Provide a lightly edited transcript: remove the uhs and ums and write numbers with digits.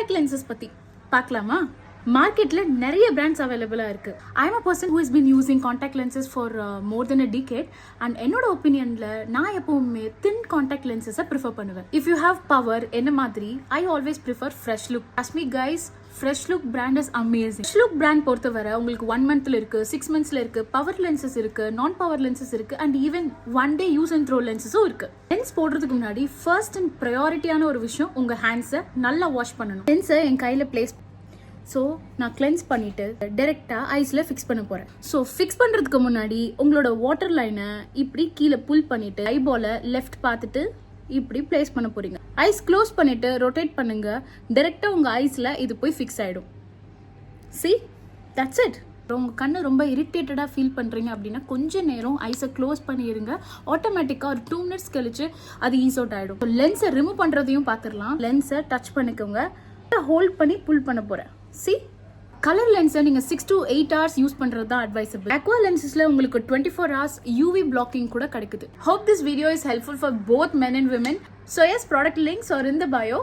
Contact lenses பத்தி பார்க்கலாமா? மார்க்கெட்ல நிறைய பிராண்ட்ஸ் அவைலபிளா இருக்கு. I am a person who has been using contact lenses for more than a decade and என்னோட ஒப்பீனியன்ல நான் எப்பவுமே thin contact lenses ப்ரிஃபர் பண்ணுவேன். if you have power என்ன மாதிரி I always prefer fresh look. Ask me guys, fresh look brand is amazing. fresh look brand பொறுத்தவரை உங்களுக்கு 1 monthல இருக்கு, 6 monthsல இருக்கு, பவர் லென்சஸ் இருக்கு, நான் பவர் லென்சஸ் இருக்கு and even one day use and throw லென்சஸும் இருக்கு. லென்ஸ் போடுறதுக்கு முன்னாடி ஃபர்ஸ்ட் அண்ட் ப்ரையாரிட்டியான ஒரு விஷயம் உங்க ஹேண்ட்ஸை நல்லா வாஷ் பண்ணணும். லென்ஸை என் கையில பிளேஸ் ஸோ நான் கிளென்ஸ் பண்ணிட்டு டைரெக்டாக ஐஸில் ஃபிக்ஸ் பண்ண போகிறேன். ஸோ ஃபிக்ஸ் பண்ணுறதுக்கு முன்னாடி உங்களோட வாட்டர் லைனை இப்படி கீழே புல் பண்ணிட்டு ஐபாலை லெஃப்ட் பார்த்துட்டு இப்படி பிளேஸ் பண்ண போறீங்க. ஐஸ் க்ளோஸ் பண்ணிட்டு ரொட்டேட் பண்ணுங்க. டைரெக்டாக உங்கள் ஐஸில் இது போய் ஃபிக்ஸ் ஆகிடும். See that's it. உங்கள் கண்ணு ரொம்ப இரிட்டேட்டடாக ஃபீல் பண்ணுறீங்க அப்படின்னா கொஞ்சம் நேரம் ஐஸை க்ளோஸ் பண்ணிடுங்க. ஆட்டோமேட்டிக்காக ஒரு 2 minutes கழிச்சு அது ஈஸ் அவுட் ஆகிடும். லென்ஸை ரிமூவ் பண்ணுறதையும் பார்த்துடலாம். லென்ஸை டச் பண்ணிக்கோங்க. ஹோல்ட் பண்ணி புல் பண்ண போகிறேன். See, கலர் லென்ஸை நீங்கள் 6 to 8 hours யூஸ் பண்ணுறது தான் அட்வைசபிள். அக்வா லென்சஸில் உங்களுக்கு 24 hours UV blocking கூட கிடைக்குது. Hope this video is helpful for both men and women. So yes, product links are in the bio.